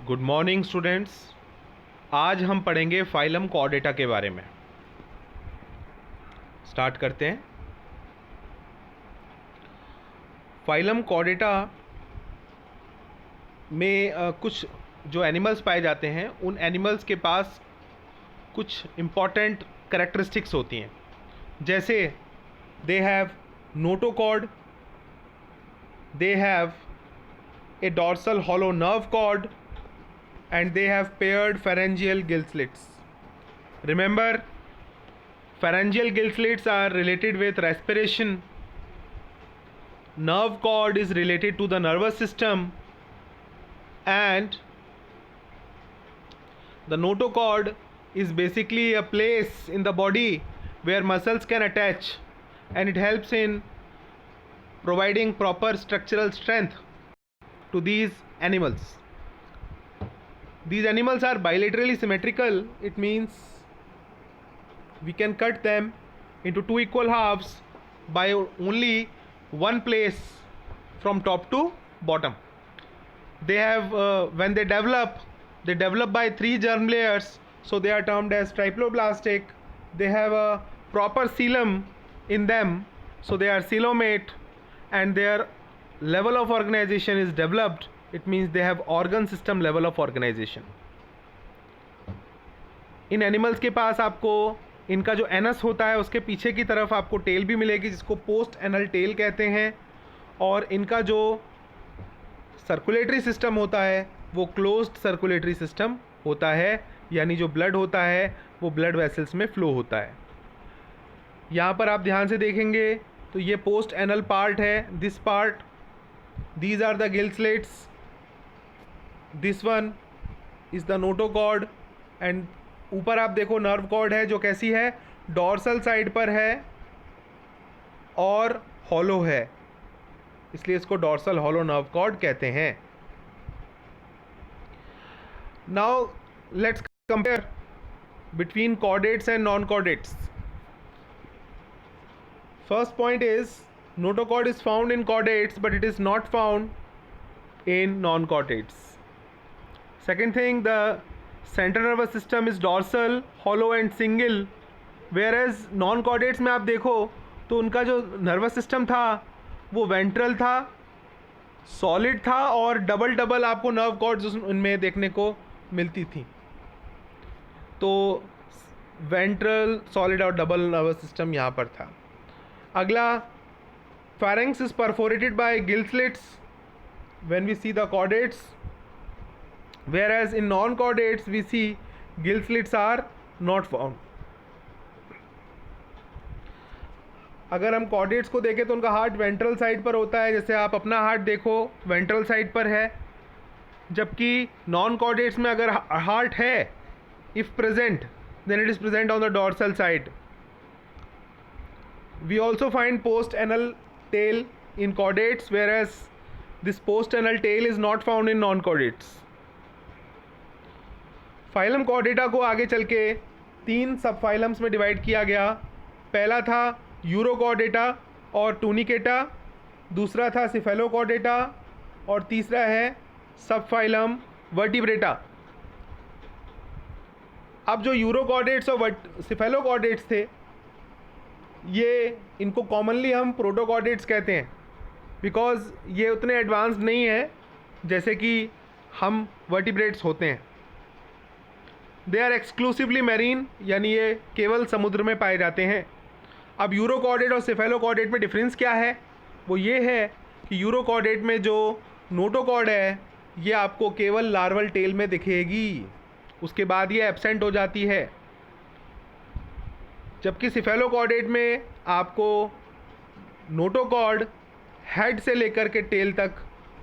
Good morning students. आज हम पढ़ेंगे फाइलम कॉर्डेटा के बारे में। स्टार्ट करते हैं। फाइलम कॉर्डेटा में कुछ जो एनिमल्स पाए जाते हैं उन एनिमल्स के पास कुछ इम्पॉर्टेंट कैरेक्टरिस्टिक्स होती हैं, जैसे they have notochord, they have a dorsal hollow nerve cord, and they have paired pharyngeal gill slits. Remember, pharyngeal gill slits are related with respiration. Nerve cord is related to the nervous system, and the notochord is basically a place in the body where muscles can attach, and it helps in providing proper structural strength to these animals. These animals are bilaterally symmetrical. It means we can cut them into two equal halves by only one place from top to bottom. They have when they develop by 3 germ layers, so they are termed as triploblastic. They have a proper coelom in them, so they are coelomate, and their level of organization is developed. It means they have organ system level of organization. In animals के पास आपको इनका जो anus होता है उसके पीछे की तरफ आपको टेल भी मिलेगी, जिसको पोस्ट एनल टेल कहते हैं, और इनका जो सर्कुलेटरी सिस्टम होता है वो क्लोज्ड सर्कुलेटरी सिस्टम होता है, यानी जो ब्लड होता है वो ब्लड वेसल्स में फ्लो होता है। यहाँ पर आप ध्यान से देखेंगे तो ये पोस्ट एनल पार्ट है, this part, these are the gill slits, this one is the notochord, and ऊपर आप देखो नर्व कॉर्ड है जो कैसी है, डॉर्सल साइड पर है और हॉलो है, इसलिए इसको डॉर्सल हॉलो नर्व कॉर्ड कहते हैं। Now let's compare between chordates and non chordates. First point is notochord is found in chordates but it is not found in non-chordates. Second thing, the central nervous system is dorsal, hollow and single, whereas non-chordates में आप देखो तो उनका जो nervous system था वो ventral था, solid था, और डबल डबल आपको नर्व कॉर्ड्स उनमें देखने को मिलती थी। तो वेंट्रल, सॉलिड और डबल नर्वस सिस्टम यहाँ पर था। अगला, pharynx is perforated by gill slits when we see the chordates, whereas in non-chordates we see gill slits are not found. अगर हम chordates को देखें तो उनका हार्ट वेंट्रल साइड पर होता है, जैसे आप अपना हार्ट देखो वेंट्रल साइड पर है, जबकि non-chordates में अगर हार्ट है, if present, then it is present on the dorsal side. We also find post-anal tail in chordates, whereas this post-anal tail is not found in non-chordates. Phylum Chordata को आगे चल के 3 सब फाइलम्स में divide किया गया। पहला था यूरोकॉर्डेटा और टूनिकेटा, दूसरा था सिफेलोकॉर्डेटा, और तीसरा है सब फाइलम वर्टिब्रेटा। अब जो यूरोकॉर्डेट्स और सिफेलोकॉर्डेट्स थे, ये इनको कॉमनली हम प्रोटोकॉर्डेट्स कहते हैं, बिकॉज ये उतने एडवांस नहीं है जैसे कि हम वर्टिब्रेट्स होते हैं। दे आर एक्सक्लूसिवली मैरीन, यानी ये केवल समुद्र में पाए जाते हैं। अब यूरोकॉर्डेट और सिफेलोकॉर्डेट में डिफरेंस क्या है? वो ये है कि यूरोकॉर्डेट में जो नोटोकॉर्ड है ये आपको केवल लार्वल टेल में दिखेगी, उसके बाद ये एब्सेंट हो जाती है, जबकि सिफेलोकॉर्डेट में आपको नोटोकॉर्ड हेड से लेकर के टेल तक,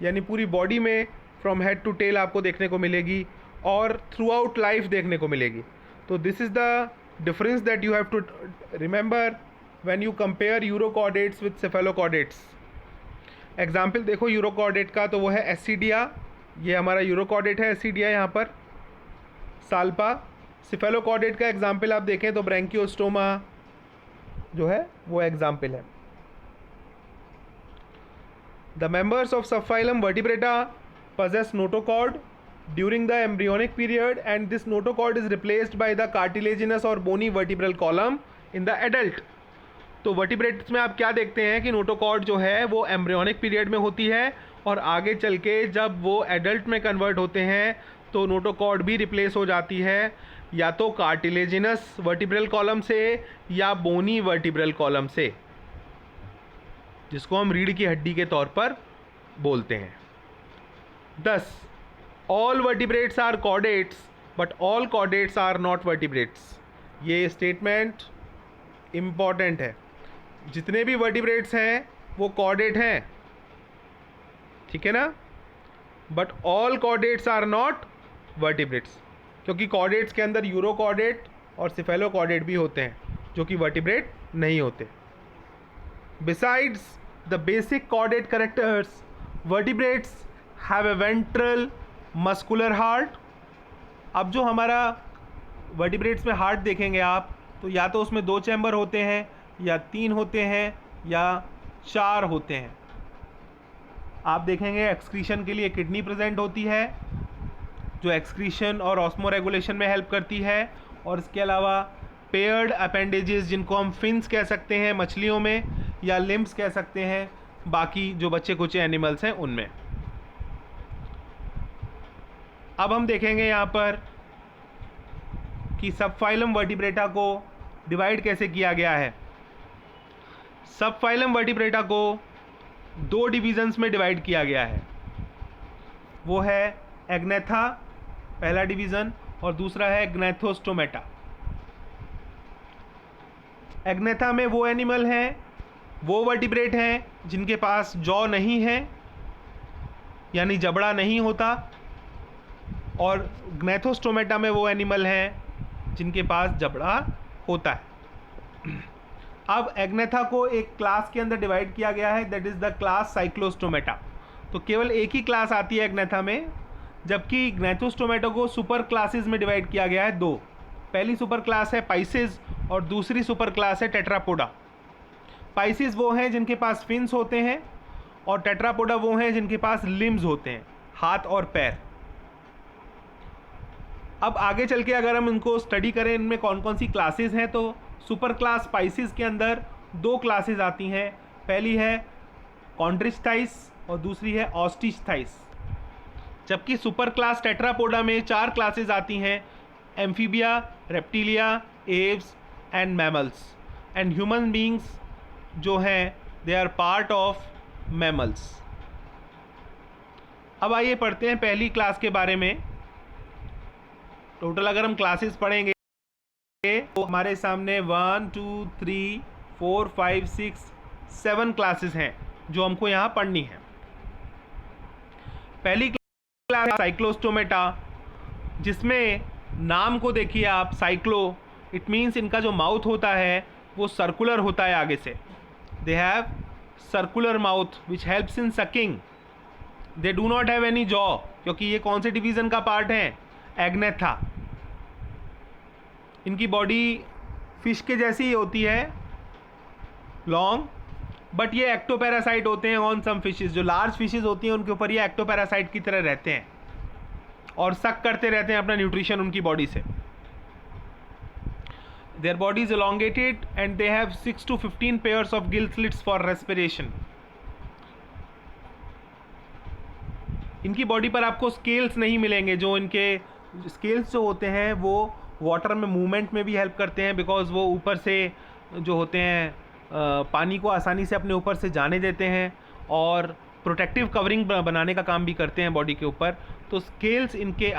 यानी पूरी बॉडी में फ्रॉम हेड टू टेल आपको देखने को मिलेगी और थ्रू आउट लाइफ देखने को मिलेगी। तो this is the difference that you have to remember when you compare urochordates with cephalochordates. Example देखो यूरोकॉर्डेट का, तो वो है एसिडिया, ये हमारा यूरोकॉर्डेट है एसिडिया यहाँ पर, साल्पा। सिफेलोकॉर्डेट का एग्जाम्पल आप देखें तो ब्रैंकियोस्टोमा जो है वो एग्जाम्पल है। The members of subphylum vertebrata possess notochord during the embryonic period, and this notochord is replaced by the cartilaginous or bony vertebral column in the adult. तो vertebrates में आप क्या देखते हैं कि नोटोकॉर्ड जो है वो एम्ब्रियोनिक पीरियड में होती है, और आगे चल के जब वो एडल्ट में कन्वर्ट होते हैं तो नोटोकॉर्ड भी रिप्लेस हो जाती है, या तो कार्टिलेजिनस वर्टिब्रल कॉलम से या बोनी वर्टिब्रल कॉलम से, जिसको हम रीढ़ की हड्डी के तौर पर बोलते हैं. 10. All vertebrates are chordates but all chordates are not vertebrates. ये स्टेटमेंट इम्पॉर्टेंट है. जितने भी वर्टिब्रेट्स हैं वो कॉर्डेट हैं, ठीक है ना, but all chordates are not vertebrates, क्योंकि कॉर्डेट्स के अंदर यूरोकॉर्डेट और सिफेलोकॉर्डेट भी होते हैं जो कि वर्टिब्रेट नहीं होते. Besides the basic chordate characters, vertebrates have a ventral muscular heart. अब जो हमारा वर्टिब्रेट्स में हार्ट देखेंगे आप, तो या तो उसमें 2 चैम्बर होते हैं, या 3 होते हैं, या 4 होते हैं. आप देखेंगे एक्सक्रीशन के लिए किडनी प्रेजेंट होती है, जो एक्सक्रीशन और ऑस्मो रेगुलेशन में हेल्प करती है. और इसके अलावा पेयर्ड अपेंडेजेस, जिनको हम फिन्स कह सकते हैं मछलियों में, या लिम्ब्स कह सकते हैं बाकी जो बच्चे कुछ एनिमल्स हैं उनमें. अब हम देखेंगे यहाँ पर कि सबफाइलम वर्टिब्रेटा को डिवाइड कैसे किया गया है. सबफाइलम वर्टिब्रेटा को 2 डिवीजन्स में डिवाइड किया गया है. वो है एग्नेथा पहला डिवीज़न, और दूसरा है ग्नैथोस्टोमेटा. एग्नेथा में वो एनिमल हैं, वो वर्टिब्रेट हैं जिनके पास जॉ नहीं है, यानी जबड़ा नहीं होता, और ग्नैथोस्टोमेटा में वो एनिमल हैं जिनके पास जबड़ा होता है. अब एग्नेथा को एक क्लास के अंदर डिवाइड किया गया है, that is the class Cyclostomata. तो केवल एक ही क्लास आती है एग्नेथा में, जबकि ग्नैथोस्टोमेटा को सुपर क्लासेस में डिवाइड किया गया है 2. पहली सुपर क्लास है पाइसेस और दूसरी सुपर क्लास है टेट्रापोडा. पाइसेस वो हैं जिनके पास फिन्स होते हैं, और टेट्रापोडा वो हैं जिनके पास लिम्स होते हैं, हाथ और पैर. अब आगे चल के अगर हम इनको स्टडी करें, इनमें कौन कौन सी क्लासेस हैं, तो सुपर क्लास पाइसेस के अंदर 2 क्लासेस आती हैं. पहली है कॉन्ड्रिचथाइस और दूसरी है ऑस्टिचथाइस. जबकि सुपर क्लास टेट्रापोडा में 4 क्लासेस आती हैं, amphibia, reptilia, aves and mammals. And human beings जो हैं they are part of mammals. अब आइए पढ़ते हैं पहली क्लास के बारे में. टोटल अगर हम क्लासेस पढ़ेंगे तो हमारे सामने 1 2 3 4 5 6 7 क्लासेस हैं जो हमको यहाँ पढ़नी है. पहली क्लास साइक्लोस्टोमेटा, जिसमें नाम को देखिए आप, साइक्लो, इट मीन्स इनका जो माउथ होता है वो सर्कुलर होता है आगे से. They have circular mouth which helps in sucking. They do not have any jaw, क्योंकि ये कौन से डिवीज़न का पार्ट है, एग्नेथा. इनकी बॉडी फिश के जैसी होती है, लॉन्ग, बट ये एक्टोपैरासाइट होते हैं ऑन सम फिशेस. जो लार्ज फिशेस होती हैं उनके ऊपर ये एक्टोपैरासाइट की तरह रहते हैं और सक करते रहते हैं अपना न्यूट्रिशन उनकी बॉडी से. Their body is elongated and they have 6 to 15 pairs of gill slits for respiration. इनकी बॉडी पर आपको स्केल्स नहीं मिलेंगे. जो इनके स्केल्स जो होते हैं वो वाटर में मूवमेंट में भी हेल्प करते हैं, बिकॉज वो ऊपर से जो होते हैं पानी को आसानी से अपने ऊपर से जाने देते हैं और प्रोटेक्टिव कवरिंग बनाने का काम भी करते हैं बॉडी के ऊपर. तो स्केल्स इनके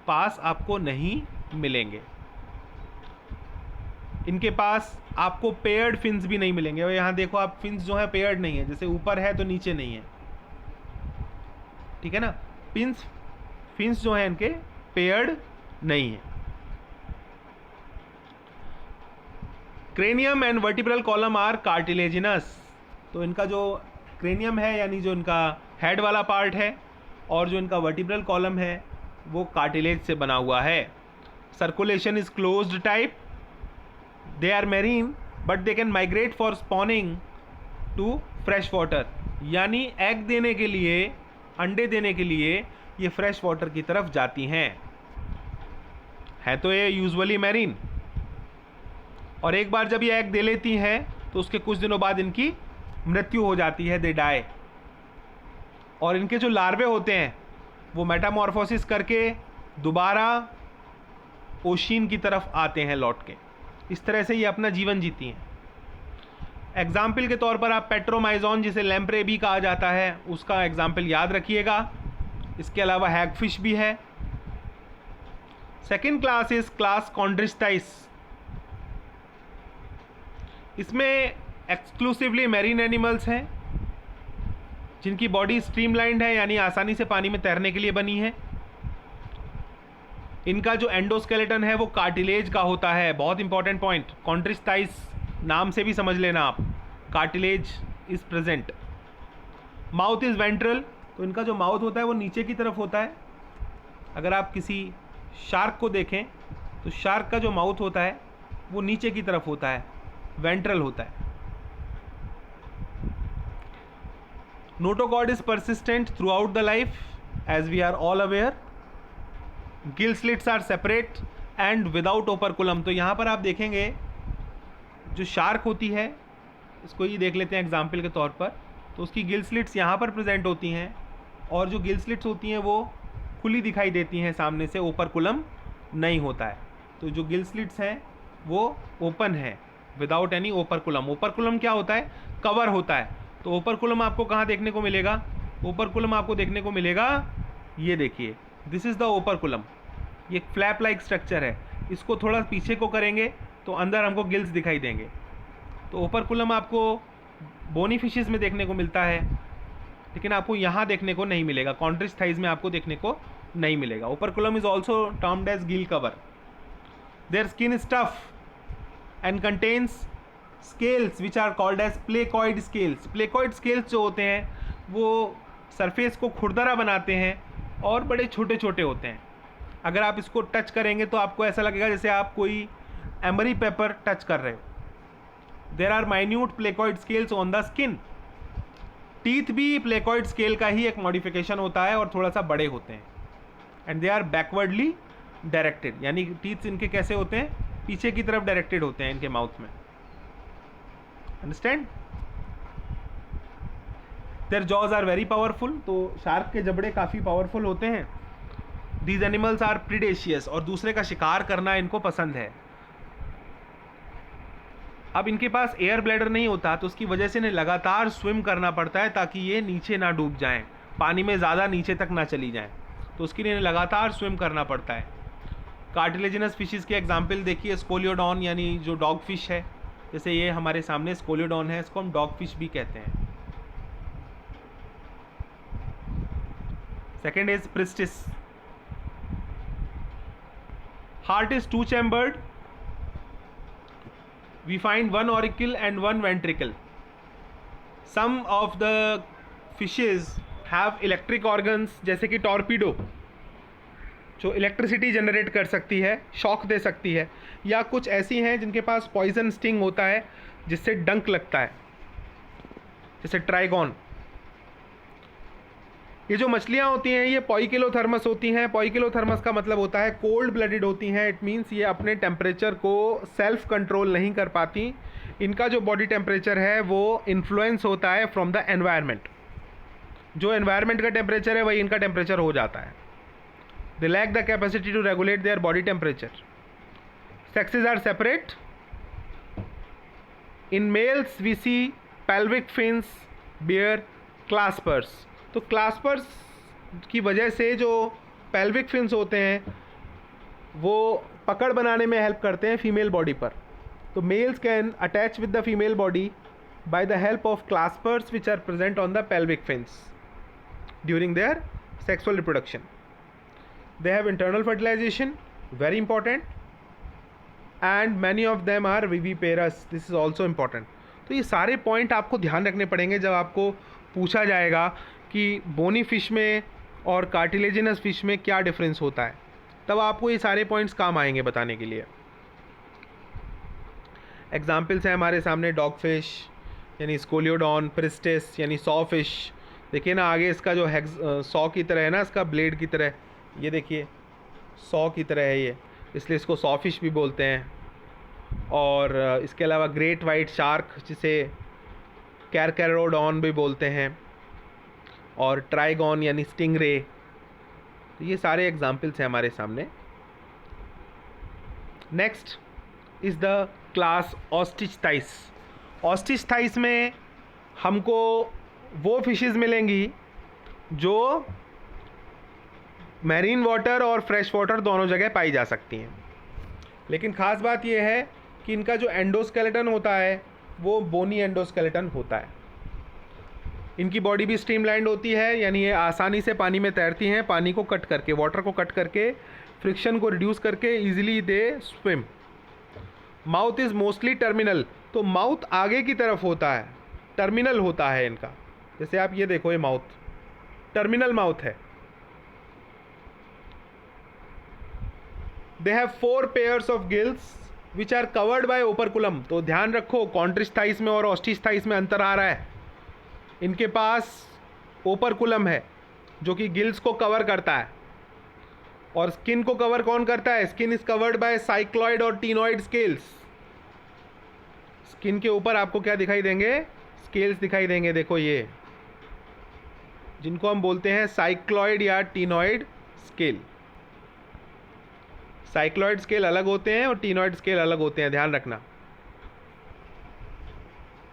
पास आपको नहीं मिलेंगे. इनके पास आपको पेयर्ड फिन्स भी नहीं मिलेंगे. और यहाँ देखो आप, फिन्स जो है पेयर्ड नहीं है, जैसे ऊपर है तो नीचे नहीं है, ठीक है ना. फिन्स जो है इनके पेयर्ड नहीं है. Cranium and vertebral column are cartilaginous. तो इनका जो क्रेनियम है, यानी जो इनका हेड वाला पार्ट है, और जो इनका वर्टिब्रल कॉलम है वो कार्टिलेज से बना हुआ है. Circulation is closed type. They are marine but they can migrate for spawning to fresh water. यानी एग देने के लिए, अंडे देने के लिए ये फ्रेश वाटर की तरफ जाती हैं। है तो ये यूजुअली मैरीन, और एक बार जब ये एग दे लेती हैं तो उसके कुछ दिनों बाद इनकी मृत्यु हो जाती है, दे डाई। और इनके जो लार्वे होते हैं वो मेटामॉर्फोसिस करके दोबारा ओशियन की तरफ आते हैं लौट के। इस तरह से ये अपना जीवन जीती हैं। एग्जाम्पल के तौर पर आप पेट्रोमाइजोन, जिसे लैम्प्रे भी कहा जाता है, उसका एग्जाम्पल याद रखिएगा। इसके अलावा हैगफिश भी है। Second class is class chondrichthyes. इसमें एक्सक्लूसिवली मैरीन एनिमल्स हैं जिनकी बॉडी स्ट्रीमलाइंड है, यानी आसानी से पानी में तैरने के लिए बनी है। इनका जो एंडोस्केलेटन है वो कार्टिलेज का होता है। बहुत इंपॉर्टेंट पॉइंट, कॉन्ट्रिस्टाइस नाम से भी समझ लेना आप, cartilage is present. Mouth is ventral, तो इनका जो माउथ होता है वो नीचे की तरफ होता है। अगर आप किसी शार्क को देखें तो शार्क का जो माउथ होता है वो नीचे की तरफ होता है, वेंट्रल होता है। Notochord is persistent throughout the life, as we are all aware. Gill slits are separate and without operculum. तो यहाँ पर आप देखेंगे जो शार्क होती है, इसको ही देख लेते हैं एग्जाम्पल के तौर पर, तो उसकी गिल स्लिट्स यहाँ पर प्रेजेंट होती हैं, और जो गिल स्लिट्स होती हैं वो खुली दिखाई देती हैं सामने से, ओपरकुलम नहीं होता है। तो जो गिल स्लिट्स हैं वो ओपन है, विदाउट एनी ओपरकुलम। ओपरकुलम क्या होता है? कवर होता है। तो ओपरकुलम आपको कहाँ देखने को मिलेगा? ओपरकुलम आपको देखने को मिलेगा, ये देखिए, दिस इज़ द ओपरकुलम। ये फ्लैप लाइक स्ट्रक्चर है। इसको थोड़ा पीछे को करेंगे तो अंदर हमको गिल्स दिखाई देंगे। तो ओपरकुलम आपको बोनी फिशेस में देखने को मिलता है, लेकिन आपको यहाँ देखने को नहीं मिलेगा, कॉन्ट्रिस थाइज में आपको देखने को नहीं मिलेगा। Operculum is also termed as gill cover. Their skin is tough and contains scales which are called as placoid scales. Placoid scales जो होते हैं वो सरफेस को खुरदरा बनाते हैं और बड़े छोटे छोटे होते हैं। अगर आप इसको टच करेंगे तो आपको ऐसा लगेगा जैसे आप कोई एमरी पेपर टच कर रहे हो। There are minute placoid scales on the skin. Teeth भी प्लेकॉइड स्केल का ही एक मॉडिफिकेशन होता है और थोड़ा सा बड़े होते हैं। And they are backwardly directed, यानी टीथ इनके कैसे होते हैं? पीछे की तरफ डायरेक्टेड होते हैं इनके माउथ में। Understand? Their jaws are very powerful. तो शार्क के जबड़े काफ़ी पावरफुल होते हैं। दीज एनिमल्स आर प्रीडेशियस, और दूसरे का शिकार करना इनको पसंद है। अब इनके पास एयर ब्लैडर नहीं होता, तो उसकी वजह से इन्हें लगातार स्विम करना पड़ता है ताकि ये नीचे ना डूब जाएं, पानी में ज़्यादा नीचे तक ना चली जाएं। तो उसके लिए इन्हें लगातार स्विम करना पड़ता है। कार्टिलेजिनस फिशेस के एग्जाम्पल देखिए, स्कोलियोडॉन यानी जो डॉग फिश है, जैसे ये हमारे सामने स्कोलियोडॉन है, इसको हम डॉग फिश भी कहते हैं। Second is priestess. Heart is two chambered. We find one auricle and one ventricle. Some of the fishes have electric organs, जैसे कि टॉर्पीडो, जो इलेक्ट्रिसिटी जनरेट कर सकती है, शॉक दे सकती है, या कुछ ऐसी हैं जिनके पास पॉइजन स्टिंग होता है जिससे डंक लगता है, जैसे ट्राइगॉन। ये जो मछलियाँ होती हैं ये पॉइकिलोथर्मस होती हैं। पॉइकिलोथर्मस का मतलब होता है कोल्ड ब्लडेड होती हैं। इट मीन्स ये अपने टेम्परेचर को सेल्फ कंट्रोल नहीं कर पाती। इनका जो बॉडी टेम्परेचर है वो इन्फ्लुएंस होता है फ्रॉम द एनवायरनमेंट। जो एनवायरनमेंट का टेम्परेचर है वही इनका टेम्परेचर हो जाता है। They lack the capacity to regulate their body temperature. Sexes are separate. In males we see pelvic fins bear claspers। तो क्लास्पर्स की वजह से जो पेल्विक फिन्स होते हैं वो पकड़ बनाने में हेल्प करते हैं फीमेल बॉडी पर। तो males can attach with the female body by the help of claspers which are present on the pelvic fins during their sexual reproduction. They have internal fertilisation, very important, and many of them are viviparous. This is also important. तो ये सारे point आपको ध्यान रखने पड़ेंगे जब आपको पूछा जाएगा कि बोनी फिश में और कार्टिलेजिनस फिश में क्या डिफरेंस होता है, तब आपको ये सारे पॉइंट्स काम आएंगे बताने के लिए। एग्जाम्पल्स हैं हमारे सामने, डॉग फिश यानी स्कोलियोडॉन, प्रिस्टिस यानी सॉ फिश, देखिए ना आगे इसका जो सॉ की तरह है ना, इसका ब्लेड की तरह, ये देखिए सॉ की तरह है ये, इसलिए इसको सॉ फिश भी बोलते हैं। और इसके अलावा ग्रेट वाइट शार्क जिसे कैरकैरोडॉन भी बोलते हैं, और ट्राइगॉन यानी स्टिंगरे। तो ये सारे एग्जाम्पल्स हैं हमारे सामने। Next is the class osteichthyes. Osteichthyes में हमको वो फिशेस मिलेंगी जो मैरीन वाटर और फ्रेश वाटर दोनों जगह पाई जा सकती हैं। लेकिन ख़ास बात यह है कि इनका जो एंडोस्केलेटन होता है वो बोनी एंडोस्केलेटन होता है। इनकी बॉडी भी स्ट्रीमलाइंड होती है, यानी ये आसानी से पानी में तैरती हैं, पानी को कट करके, वाटर को कट करके, फ्रिक्शन को रिड्यूस करके easily they swim. Mouth is mostly terminal, तो माउथ आगे की तरफ होता है, टर्मिनल होता है इनका। जैसे आप ये देखो, ये माउथ टर्मिनल माउथ है। They have 4 pairs of gills which are covered by operculum. तो ध्यान रखो, कॉन्ट्रिस्थाइस में और ऑस्टिस्थाइस में अंतर आ रहा है। इनके पास ओपरकुलम है जो कि गिल्स को कवर करता है, और स्किन को कवर कौन करता है? Skin is covered by cycloid और टीनॉइड स्केल्स। स्किन के ऊपर आपको क्या दिखाई देंगे? स्केल्स दिखाई देंगे। देखो ये, जिनको हम बोलते हैं साइक्लॉइड या टीनॉइड स्केल। साइक्लॉइड स्केल अलग होते हैं और टीनॉइड स्केल अलग होते हैं, ध्यान रखना।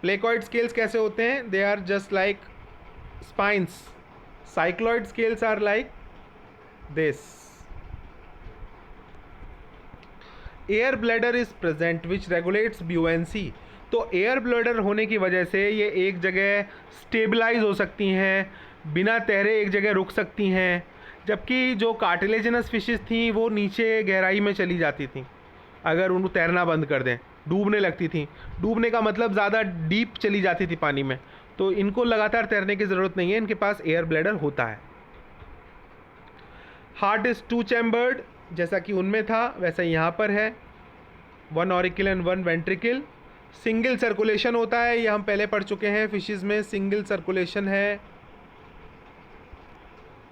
प्लेकॉइड स्केल्स कैसे होते हैं? They are just like spines. Cycloid scales are like this. Air bladder is present which regulates buoyancy. तो एयर ब्लैडर होने की वजह से ये एक जगह स्टेबलाइज हो सकती हैं, बिना तैरे एक जगह रुक सकती हैं। जबकि जो कार्टिलेजिनस फिशेस थी वो नीचे गहराई में चली जाती थी, अगर उनको तैरना बंद कर दें, डूबने लगती थी। डूबने का मतलब ज़्यादा डीप चली जाती थी पानी में, तो इनको लगातार तैरने की ज़रूरत नहीं है, इनके पास एयर ब्लैडर होता है। हार्ट इज़ 2 चैम्बर्ड, जैसा कि उनमें था वैसा यहाँ पर है, 1 auricle and 1 ventricle. Single circulation होता है, ये हम पहले पढ़ चुके हैं, फिशेस में सिंगल सर्कुलेशन है।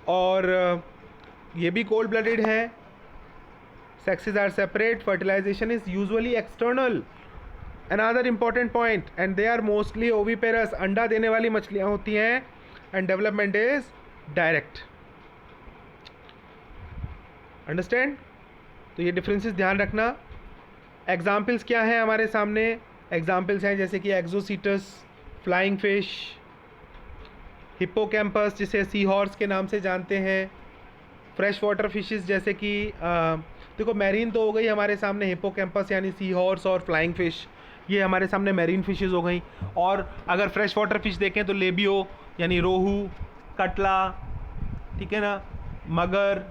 और ये भी कोल्ड ब्लडेड है। Sexes are separate. Fertilization is usually external. Another important point, and they are mostly oviparous. अंडा देने वाली मछलियाँ होती हैं, and development is direct. Understand? तो ये differences ध्यान रखना। Examples क्या हैं हमारे सामने? Examples हैं जैसे कि Exocetus, Flying Fish, Hippocampus जिसे सी हॉर्स के नाम से जानते हैं, फ्रेश वाटर फिशेस जैसे कि देखो मैरीन तो हो गई हमारे सामने, हिप्पोकैम्पस यानी सी हॉर्स और फ्लाइंग फिश, ये हमारे सामने मैरीन फिशेस हो गई। और अगर फ्रेश वाटर फिश देखें तो लेबियो यानी रोहू, कटला, ठीक है ना, मगर,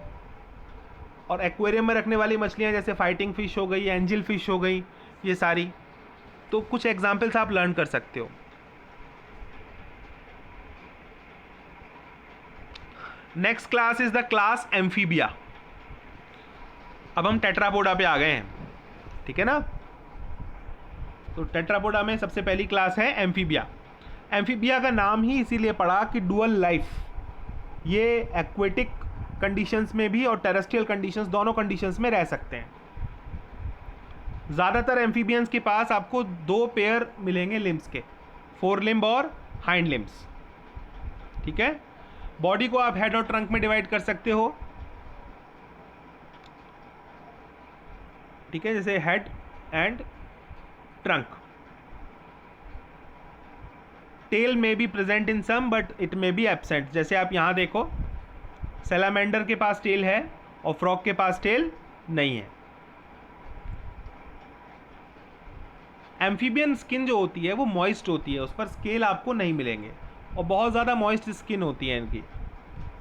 और एक्वेरियम में रखने वाली मछलियाँ जैसे फाइटिंग फिश हो गई, एंजल फिश हो गई, ये सारी। तो कुछ एग्जाम्पल्स आप लर्न कर सकते हो। Next class is the class amphibia. अब हम टेट्रापोडा पे आ गए हैं, ठीक है ना। तो टेट्रापोडा में सबसे पहली क्लास है एम्फीबिया। एम्फीबिया का नाम ही इसीलिए पड़ा कि डुअल लाइफ, ये एक्वेटिक कंडीशंस में भी और टेरेस्ट्रियल कंडीशंस, दोनों कंडीशंस में रह सकते हैं। ज़्यादातर एम्फीबियंस के पास आपको 2 पेयर मिलेंगे लिम्स के, 4 लिम्ब और हाइंड लिम्स, ठीक है। बॉडी को आप हेड और ट्रंक में डिवाइड कर सकते हो, ठीक है, जैसे हेड एंड ट्रंक। टेल में be present in some but it may be absent. जैसे आप यहाँ देखो, सैलामेंडर के पास टेल है और फ्रॉग के पास टेल नहीं है। एम्फीबियन स्किन जो होती है वो मॉइस्ट होती है, उस पर स्केल आपको नहीं मिलेंगे, और बहुत ज़्यादा मॉइस्ट स्किन होती है इनकी।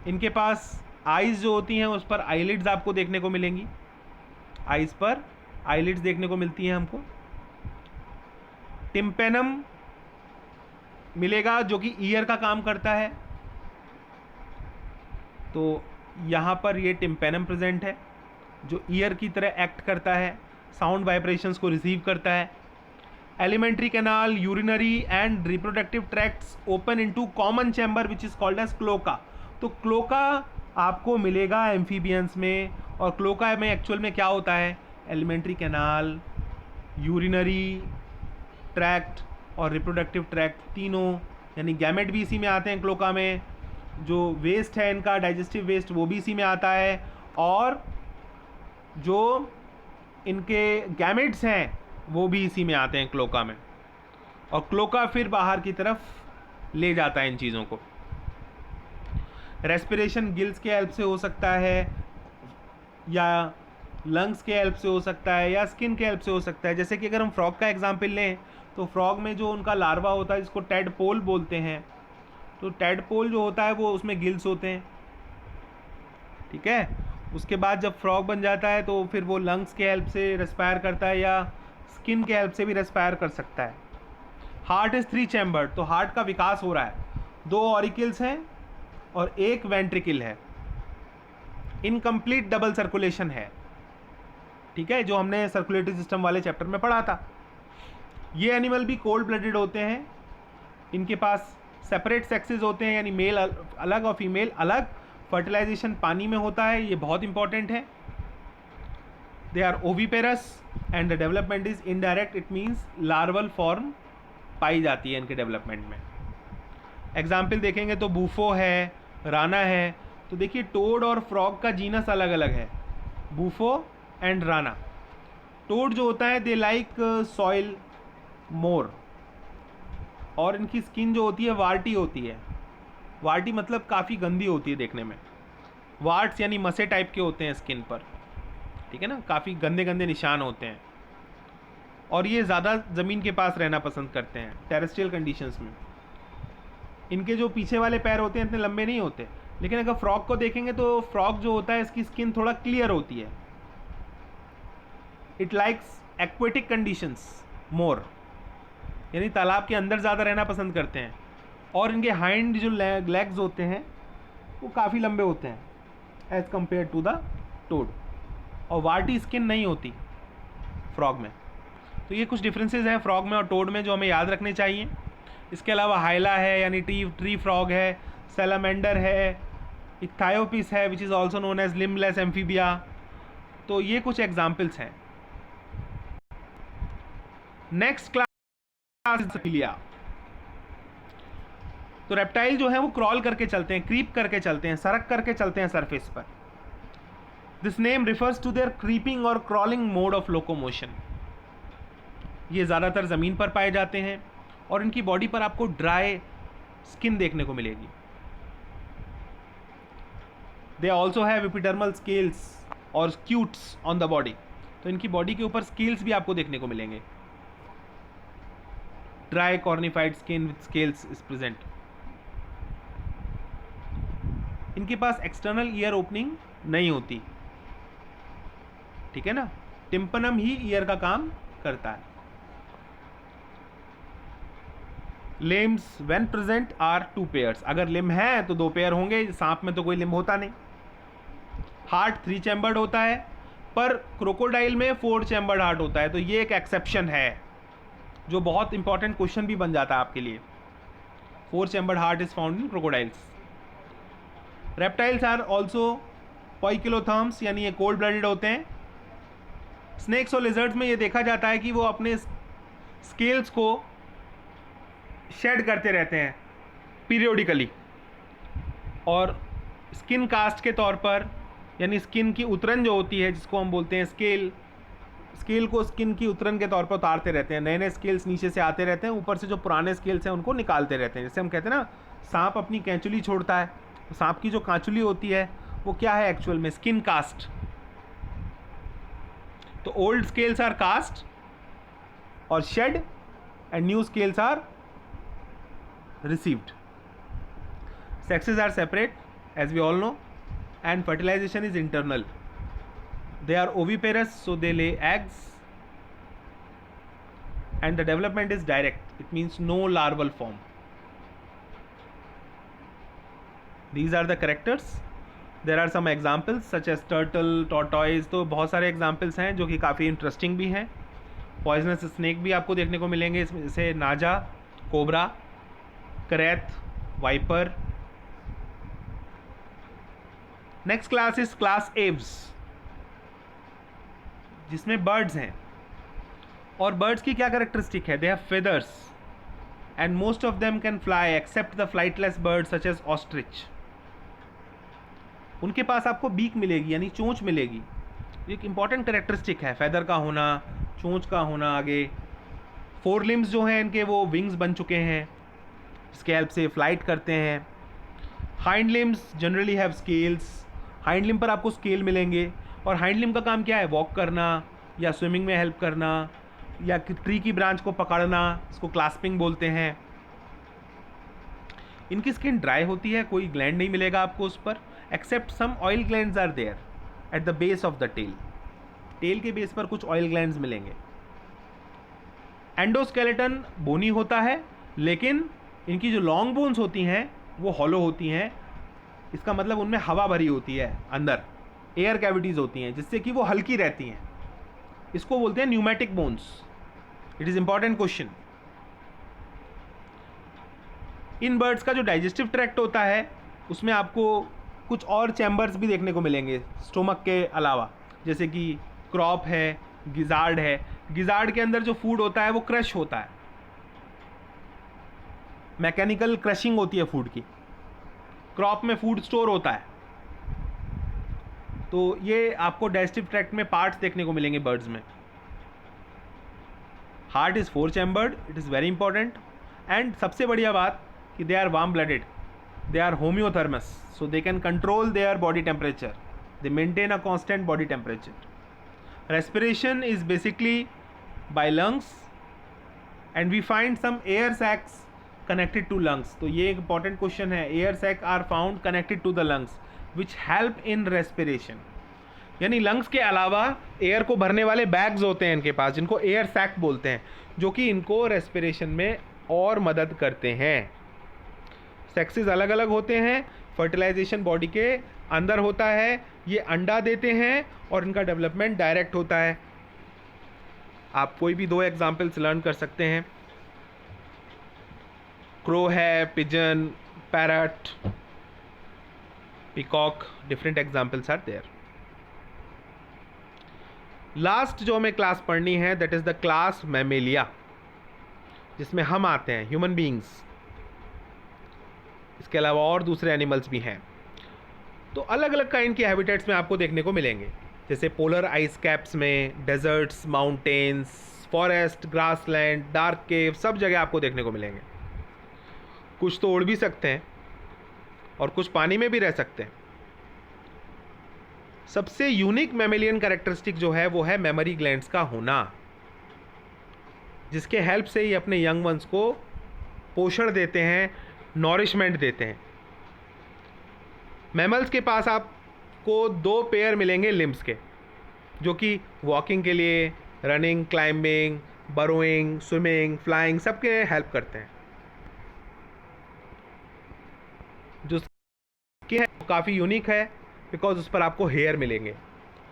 इनके पास आइज़ जो होती हैं उस पर आईलिड्स आपको देखने को मिलेंगी, आइज़ पर आईलिड्स देखने को मिलती हैं हमको। टिम्पेनम मिलेगा जो कि ईयर का काम करता है, तो यहाँ पर ये टिम्पेनम प्रेजेंट है जो ईयर की तरह एक्ट करता है, साउंड वाइब्रेशंस को रिसीव करता है। alimentary canal, urinary and reproductive tracts open into common chamber which is called as cloaca. तो क्लोका आपको मिलेगा एम्फीबियंस में, और क्लोका में एक्चुअल में क्या होता है, एलिमेंट्री कैनाल, यूरिनरी ट्रैक्ट और रिप्रोडक्टिव ट्रैक्ट तीनों, यानी गैमेट भी इसी में आते हैं क्लोका में, जो वेस्ट है इनका डाइजेस्टिव वेस्ट वो भी इसी में आता है, और जो इनके गैमेट्स हैं वो भी इसी में आते हैं क्लोका में, और क्लोका फिर बाहर की तरफ ले जाता है इन चीज़ों को। रेस्पिरेशन गिल्स के हेल्प से हो सकता है, या लंग्स के हेल्प से हो सकता है, या स्किन के हेल्प से हो सकता है। जैसे कि अगर हम फ्रॉग का एग्जांपल लें तो फ्रॉग में जो उनका लार्वा होता है जिसको टेडपोल बोलते हैं, तो टेडपोल जो होता है वो उसमें गिल्स होते हैं, ठीक है। उसके बाद जब फ्रॉग बन जाता है तो फिर वो लंग्स के हेल्प से रेस्पायर करता है या स्किन के हेल्प से भी रेस्पायर कर सकता है। हार्ट इज़ 3 चैम्बर, तो हार्ट का विकास हो रहा है, 2 ऑरिकल्स हैं और 1 वेंट्रिकल है, इनकम्प्लीट डबल सर्कुलेशन है, ठीक है, जो हमने सर्कुलेटरी सिस्टम वाले चैप्टर में पढ़ा था। ये एनिमल भी कोल्ड ब्लडेड होते हैं, इनके पास सेपरेट सेक्सेस होते हैं, यानी मेल अलग और फीमेल अलग, फर्टिलाइजेशन पानी में होता है, ये बहुत इंपॉर्टेंट है। They are oviparous and the development is indirect, it means larval form पाई जाती है इनके डेवलपमेंट में। एग्जाम्पल देखेंगे तो बूफो है, राना है, तो देखिए टोड और फ्रॉग का जीनस अलग अलग है, बूफो एंड राना। टोड जो होता है दे लाइक सॉइल मोर, और इनकी स्किन जो होती है वार्टी होती है, वार्टी मतलब काफ़ी गंदी होती है देखने में, वार्ट्स यानी मसे टाइप के होते हैं स्किन पर, ठीक है ना, काफ़ी गंदे गंदे निशान होते हैं, और ये ज़्यादा ज़मीन के पास रहना पसंद करते हैं टेरेस्ट्रियल कंडीशंस में। इनके जो पीछे वाले पैर होते हैं इतने लंबे नहीं होते, लेकिन अगर फ्रॉग को देखेंगे तो फ्रॉग जो होता है इसकी स्किन थोड़ा क्लियर होती है, इट लाइक्स एक्वेटिक कंडीशंस मोर, यानी तालाब के अंदर ज़्यादा रहना पसंद करते हैं, और इनके हाइंड जो लेग्स होते हैं वो काफ़ी लंबे होते हैं as compare to the toad, और वार्टी स्किन नहीं होती फ्रॉग में। तो ये कुछ डिफरेंसेस हैं फ्रॉग में और टोड में जो हमें याद रखने चाहिए। इसके अलावा हाइला है यानी ट्री फ्रॉग है, सैलामेंडर है, इक्थायोपिस है which is also known as limbless amphibia. तो ये कुछ एग्जाम्पल्स हैं। Next class reptilia. तो रेप्टाइल जो है वो क्रॉल करके चलते हैं, क्रीप करके चलते हैं, सरक करके चलते हैं सरफेस पर। This name refers to their creeping और क्रॉलिंग मोड ऑफ लोकोमोशन। ये ज़्यादातर ज़मीन पर पाए जाते हैं और इनकी बॉडी पर आपको ड्राई स्किन देखने को मिलेगी। They also have epidermal scales और स्क्यूट्स ऑन द बॉडी, तो इनकी बॉडी के ऊपर स्केल्स भी आपको देखने को मिलेंगे। Dry cornified skin with scales is present. इनके पास एक्सटर्नल ईयर ओपनिंग नहीं होती, ठीक है ना, टिम्पनम ही ईयर का काम करता है। Limbs when present are 2 pairs, अगर लिम्ब है तो 2 पेयर होंगे, सांप में तो कोई लिम्ब होता नहीं। हार्ट 3 चैम्बर्ड होता है, पर क्रोकोडाइल में 4 चैम्बर्ड हार्ट होता है, तो ये एक एक्सेप्शन है जो बहुत इंपॉर्टेंट क्वेश्चन भी बन जाता है आपके लिए। 4 chambered heart is found in crocodiles. Reptiles are also poikilotherms, यानी ये कोल्ड ब्लडेड होते हैं। स्नेक्स और लिजर्ड्स में ये देखा जाता है कि वो अपने स्केल्स को शेड करते रहते हैं पीरियोडिकली, और स्किन कास्ट के तौर पर, यानी स्किन की उतरन जो होती है जिसको हम बोलते हैं स्केल को स्किन की उतरन के तौर पर उतारते रहते हैं। नए नए स्केल्स नीचे से आते रहते हैं, ऊपर से जो पुराने स्केल्स हैं उनको निकालते रहते हैं। जैसे हम कहते हैं ना सांप अपनी कैंचुली छोड़ता है, तो सांप की जो कांचुली होती है वो क्या है एक्चुअल में, स्किन कास्ट। तो ओल्ड स्केल्स आर कास्ट और shed and new scales are received. Sexes are separate as we all know, and fertilization is internal. They are oviparous, so they lay eggs, and the development is direct, it means no larval form. These are the characters. There are some examples such as turtle, tortoise, तो बहुत सारे examples हैं जो कि काफ़ी interesting भी हैं। Poisonous snake भी आपको देखने को मिलेंगे इसमें, जैसे Naja, cobra, krait, viper. Next class is class aves, जिसमें बर्ड्स हैं। और बर्ड्स की क्या कैरेक्टरिस्टिक है? They have feathers and most of them can fly except the flightless bird such as ostrich. उनके पास आपको बीक मिलेगी, यानी चोंच मिलेगी। एक इंपॉर्टेंट कैरेक्टरिस्टिक है फेदर का होना, चोंच का होना। आगे फोर लिम्स जो हैं इनके, वो विंग्स बन चुके हैं, इसके हेल्प से फ्लाइट करते हैं। Hind limbs generally have scales, hind limb पर आपको स्केल मिलेंगे। और हाइंड लिम का काम क्या है? वॉक करना या स्विमिंग में हेल्प करना या ट्री की ब्रांच को पकड़ना, इसको क्लास्पिंग बोलते हैं। इनकी स्किन ड्राई होती है, कोई ग्लैंड नहीं मिलेगा आपको उस पर, except some oil glands are there at the base of the tail. Tail के बेस पर कुछ ऑयल ग्लैंड्स मिलेंगे। एंडोस्केलेटन बोनी होता है, लेकिन इनकी जो लॉन्ग बोन्स होती हैं वो हॉलो होती हैं। इसका मतलब उनमें हवा भरी होती है, अंदर एयर कैविटीज़ होती हैं, जिससे कि वो हल्की रहती हैं। इसको बोलते हैं pneumatic bones. It is important question. In birds का जो डाइजेस्टिव ट्रैक्ट होता है उसमें आपको कुछ और चैम्बर्स भी देखने को मिलेंगे स्टोमक के अलावा, जैसे कि क्रॉप है, गिजार्ड है। गिजार्ड के अंदर जो फूड होता है वो क्रश होता है, मैकेनिकल क्रशिंग होती है फूड की। क्रॉप में फूड स्टोर होता है। तो ये आपको डाइजेस्टिव ट्रैक्ट में पार्ट्स देखने को मिलेंगे बर्ड्स में। Heart is 4 chambered, it is very important. And सबसे बढ़िया बात कि they are warm blooded, they are homeothermous, so they can control their body temperature, they maintain a constant body temperature. Respiration is basically by lungs and we find some air sacs connected to lungs. तो ये एक important question है। Air sac are found connected to the lungs which help in respiration. यानी lungs के अलावा air को भरने वाले बैग्स होते हैं इनके पास, जिनको एयर सैक बोलते हैं, जो कि इनको रेस्पिरेशन में और मदद करते हैं। सेक्सेस अलग अलग होते हैं। फर्टिलाइजेशन बॉडी के अंदर होता है, ये अंडा देते हैं और इनका डेवलपमेंट डायरेक्ट होता है। आप कोई भी 2 एग्जाम्पल्स लर्न कर सकते हैं। क्रो है, pigeon, parrot, peacock, different examples are there. Last जो हमें क्लास पढ़नी है that is the class mammalia, जिसमें हम आते हैं, ह्यूमन बींग्स। इसके अलावा और दूसरे एनिमल्स भी हैं। तो अलग अलग काइंड के हैबिटेट्स में आपको देखने को मिलेंगे, जैसे पोलर आइस कैप्स में, deserts, mountains, forest, grassland, dark cave, सब जगह आपको देखने को मिलेंगे। कुछ तो उड़ भी सकते हैं और कुछ पानी में भी रह सकते हैं। सबसे यूनिक मैमेलियन कैरेक्टरिस्टिक जो है वो है मेमोरी ग्लैंड्स का होना, जिसके हेल्प से ये अपने यंग वंस को पोषण देते हैं, नॉरिशमेंट देते हैं। मैमल्स के पास आपको 2 पेयर मिलेंगे लिम्स के, जो कि वॉकिंग के लिए, running, climbing, burrowing, swimming, flying, सबके हेल्प करते हैं। जो कि है काफ़ी यूनिक है बिकॉज उस पर आपको हेयर मिलेंगे।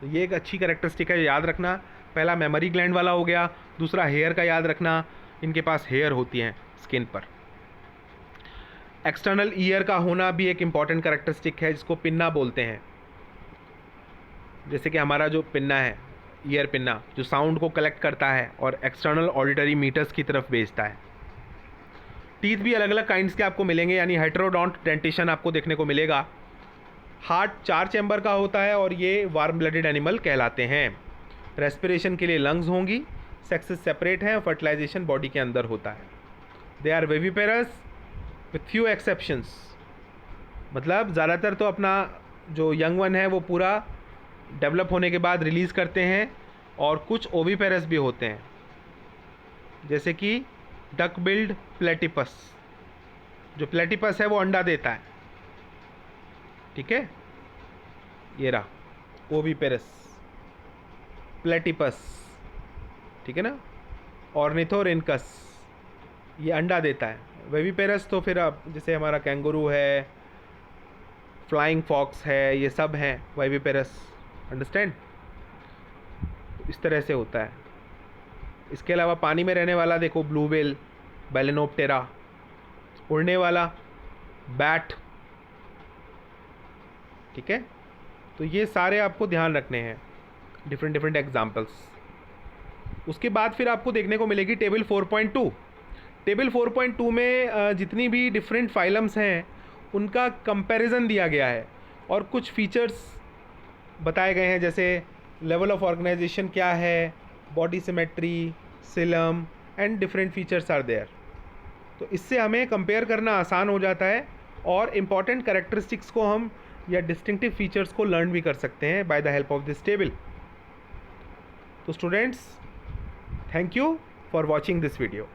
तो ये एक अच्छी कैरेक्टरिस्टिक है, याद रखना। पहला मेमोरी ग्लैंड वाला हो गया, दूसरा हेयर का याद रखना, इनके पास हेयर होती हैं स्किन पर। एक्सटर्नल ईयर का होना भी एक इम्पॉर्टेंट कैरेक्टरिस्टिक है, जिसको पिन्ना बोलते हैं। जैसे कि हमारा जो पिन्ना है, ईयर पिन्ना, जो साउंड को कलेक्ट करता है और एक्सटर्नल ऑडिटरी मीटर्स की तरफ भेजता है। टीथ भी अलग अलग काइंड्स के आपको मिलेंगे, यानी हेटेरोडोंट डेंटिशन आपको देखने को मिलेगा। हार्ट 4 चैम्बर का होता है और ये वार्म ब्लडेड एनिमल कहलाते हैं। रेस्पिरेशन के लिए लंग्स होंगी, सेक्सेस सेपरेट हैं, फर्टिलाइजेशन बॉडी के अंदर होता है। They are viviparous with few exceptions, मतलब ज़्यादातर तो अपना जो यंग वन है वो पूरा डेवलप होने के बाद रिलीज़ करते हैं, और कुछ ओविपेरस भी होते हैं, जैसे कि डक बिल्ड प्लेटिपस। जो प्लेटिपस है वो अंडा देता है, ठीक है, ये रहा ओविपेरस, प्लेटिपस, ठीक है ना। ऑर्निथोरिनकस, ये अंडा देता है। वेविपेरस तो फिर अब जैसे हमारा कैंगरू है, फ्लाइंग फॉक्स है, ये सब हैं वेविपेरस, अंडरस्टैंड। इस तरह से होता है। इसके अलावा पानी में रहने वाला देखो ब्लू व्हेल, बैलेनोप्टेरा, उड़ने वाला बैट, ठीक है। तो ये सारे आपको ध्यान रखने हैं, डिफरेंट डिफरेंट एग्जाम्पल्स। उसके बाद फिर आपको देखने को मिलेगी टेबल 4.2। टेबल 4.2 में जितनी भी डिफरेंट फाइलम्स हैं उनका कंपैरिजन दिया गया है और कुछ फीचर्स बताए गए हैं, जैसे लेवल ऑफ ऑर्गेनाइजेशन क्या है, body symmetry, coelom and different features are there. तो इससे हमें कंपेयर करना आसान हो जाता है और इम्पॉर्टेंट कैरेक्टरिस्टिक्स को हम या डिस्टिंक्टिव फीचर्स को लर्न भी कर सकते हैं by the help of this table. तो students, thank you for watching this video.